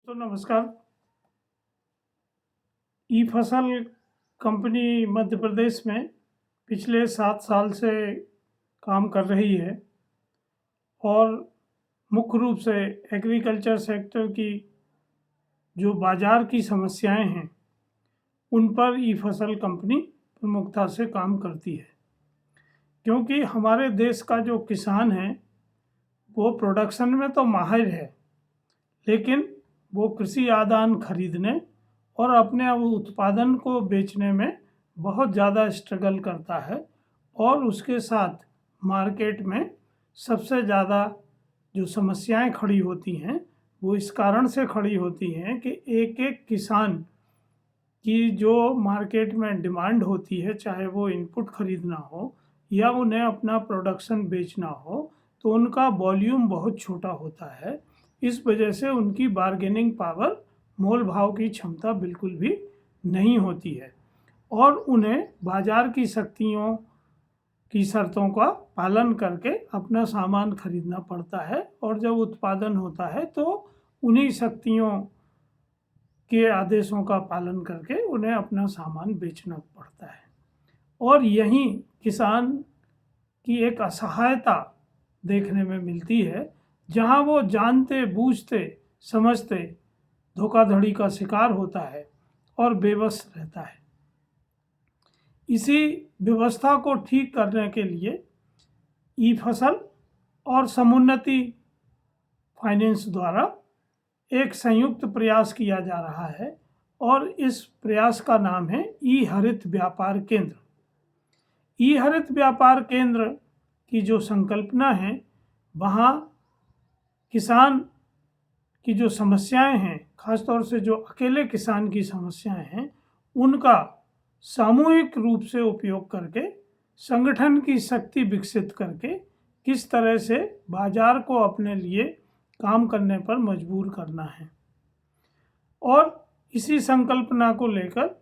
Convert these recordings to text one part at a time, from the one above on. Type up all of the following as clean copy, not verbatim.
तो नमस्कार। ई फसल कंपनी मध्य प्रदेश में पिछले 7 साल से काम कर रही है और मुख्य रूप से एग्रीकल्चर सेक्टर की जो बाज़ार की समस्याएं हैं उन पर ई फसल कंपनी प्रमुखता से काम करती है, क्योंकि हमारे देश का जो किसान है वो प्रोडक्शन में तो माहिर है, लेकिन वो कृषि आदान खरीदने और अपने उत्पादन को बेचने में बहुत ज़्यादा स्ट्रगल करता है। और उसके साथ मार्केट में सबसे ज़्यादा जो समस्याएं खड़ी होती हैं वो इस कारण से खड़ी होती हैं कि एक एक किसान की जो मार्केट में डिमांड होती है, चाहे वो इनपुट खरीदना हो या उन्हें अपना प्रोडक्शन बेचना हो, तो उनका वॉल्यूम बहुत छोटा होता है। इस वजह से उनकी बार्गेनिंग पावर, मोल भाव की क्षमता बिल्कुल भी नहीं होती है और उन्हें बाज़ार की शक्तियों की शर्तों का पालन करके अपना सामान खरीदना पड़ता है और जब उत्पादन होता है तो उन्हीं शक्तियों के आदेशों का पालन करके उन्हें अपना सामान बेचना पड़ता है। और यहीं किसान की एक असहायता देखने में मिलती है, जहां वो जानते बूझते समझते धोखाधड़ी का शिकार होता है और बेबस रहता है। इसी व्यवस्था को ठीक करने के लिए ई फसल और समुन्नति फाइनेंस द्वारा एक संयुक्त प्रयास किया जा रहा है और इस प्रयास का नाम है ई हरित व्यापार केंद्र। ई हरित व्यापार केंद्र की जो संकल्पना है, वहाँ किसान की जो समस्याएं हैं, खासतौर से जो अकेले किसान की समस्याएं हैं, उनका सामूहिक रूप से उपयोग करके संगठन की शक्ति विकसित करके किस तरह से बाजार को अपने लिए काम करने पर मजबूर करना है। और इसी संकल्पना को लेकर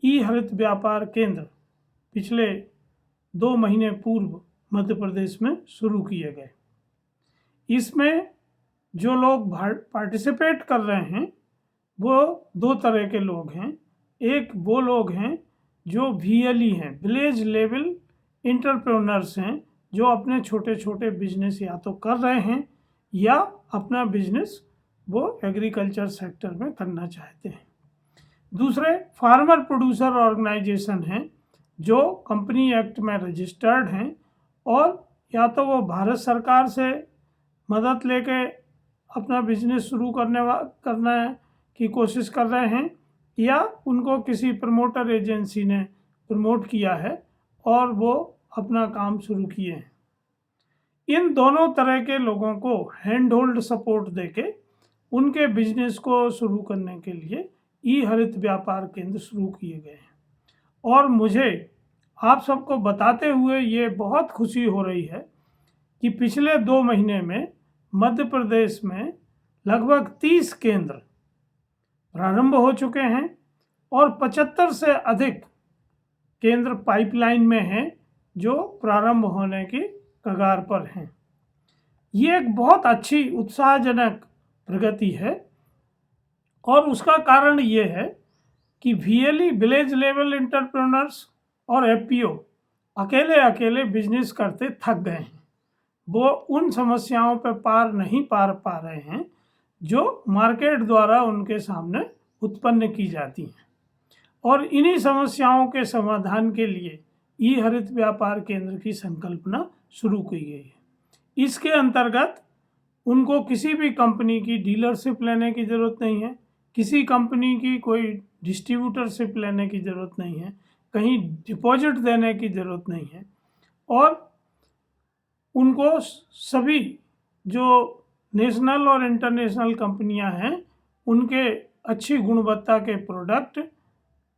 ई हरित व्यापार केंद्र पिछले 2 महीने पूर्व मध्य प्रदेश में शुरू किए गए। इसमें जो लोग पार्टिसिपेट कर रहे हैं वो 2 तरह के लोग हैं। एक वो लोग हैं जो VLE हैं, विलेज लेवल एंटरप्रेन्योर्स हैं, जो अपने छोटे छोटे बिजनेस या तो कर रहे हैं या अपना बिजनेस वो एग्रीकल्चर सेक्टर में करना चाहते हैं। दूसरे फार्मर प्रोड्यूसर ऑर्गेनाइजेशन हैं जो कंपनी एक्ट में रजिस्टर्ड हैं और या तो वो भारत सरकार से मदद लेके अपना बिजनेस शुरू करने की कोशिश कर रहे हैं या उनको किसी प्रमोटर एजेंसी ने प्रमोट किया है और वो अपना काम शुरू किए हैं। इन दोनों तरह के लोगों को हैंड होल्ड सपोर्ट देके उनके बिजनेस को शुरू करने के लिए ई हरित व्यापार केंद्र शुरू किए गए हैं। और मुझे आप सबको बताते हुए ये बहुत खुशी हो रही है कि पिछले 2 महीने में मध्य प्रदेश में लगभग 30 केंद्र प्रारंभ हो चुके हैं और 75 से अधिक केंद्र पाइपलाइन में हैं जो प्रारंभ होने की कगार पर हैं। ये एक बहुत अच्छी उत्साहजनक प्रगति है और उसका कारण ये है कि VLE विलेज लेवल एंटरप्रेन्योर्स और FPO अकेले अकेले बिजनेस करते थक गए हैं। वो उन समस्याओं पर पार नहीं पा रहे हैं जो मार्केट द्वारा उनके सामने उत्पन्न की जाती हैं और इन्हीं समस्याओं के समाधान के लिए ई हरित व्यापार केंद्र की संकल्पना शुरू की गई है। इसके अंतर्गत उनको किसी भी कंपनी की डीलरशिप लेने की ज़रूरत नहीं है, किसी कंपनी की कोई डिस्ट्रीब्यूटरशिप लेने की ज़रूरत नहीं है, कहीं डिपॉजिट देने की ज़रूरत नहीं है और उनको सभी जो नेशनल और इंटरनेशनल कंपनियां हैं उनके अच्छी गुणवत्ता के प्रोडक्ट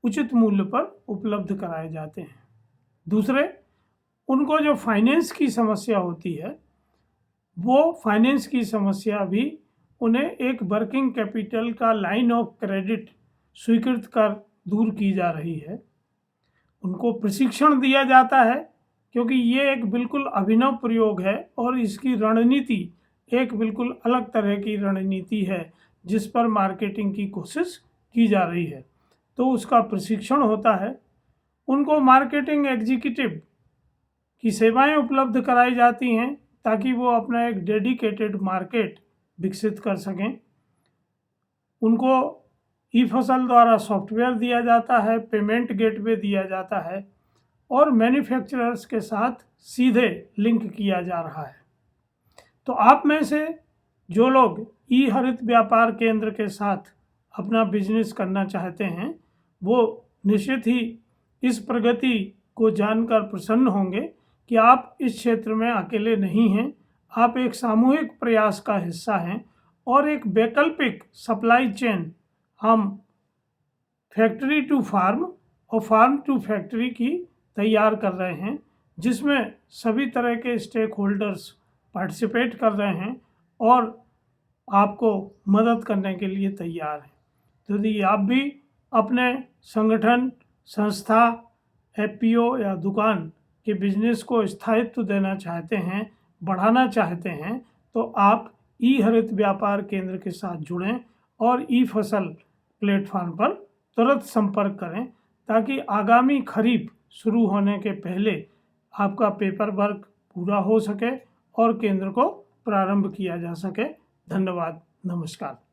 उचित मूल्य पर उपलब्ध कराए जाते हैं। दूसरे, उनको जो फाइनेंस की समस्या होती है वो फाइनेंस की समस्या भी उन्हें एक वर्किंग कैपिटल का लाइन ऑफ क्रेडिट स्वीकृत कर दूर की जा रही है। उनको प्रशिक्षण दिया जाता है क्योंकि ये एक बिल्कुल अभिनव प्रयोग है और इसकी रणनीति एक बिल्कुल अलग तरह की रणनीति है जिस पर मार्केटिंग की कोशिश की जा रही है। तो उसका प्रशिक्षण होता है। उनको मार्केटिंग एग्जीक्यूटिव की सेवाएं उपलब्ध कराई जाती हैं ताकि वो अपना एक डेडिकेटेड मार्केट विकसित कर सकें। उनको ई फसल द्वारा सॉफ्टवेयर दिया जाता है, पेमेंट गेटवे दिया जाता है और मैन्युफैक्चरर्स के साथ सीधे लिंक किया जा रहा है। तो आप में से जो लोग ई हरित व्यापार केंद्र के साथ अपना बिजनेस करना चाहते हैं, वो निश्चित ही इस प्रगति को जानकर प्रसन्न होंगे कि आप इस क्षेत्र में अकेले नहीं हैं। आप एक सामूहिक प्रयास का हिस्सा हैं और एक वैकल्पिक सप्लाई चेन हम फैक्ट्री टू फार्म और फार्म टू फैक्ट्री की तैयार कर रहे हैं, जिसमें सभी तरह के स्टेक होल्डर्स पार्टिसिपेट कर रहे हैं और आपको मदद करने के लिए तैयार हैं। तो यदि आप भी अपने संगठन, संस्था, एफपीओ या दुकान के बिजनेस को स्थायित्व देना चाहते हैं, बढ़ाना चाहते हैं, तो आप ई हरित व्यापार केंद्र के साथ जुड़ें और ई फसल प्लेटफॉर्म पर तुरंत संपर्क करें ताकि आगामी खरीफ शुरू होने के पहले आपका पेपर वर्क पूरा हो सके और केंद्र को प्रारंभ किया जा सके। धन्यवाद, नमस्कार।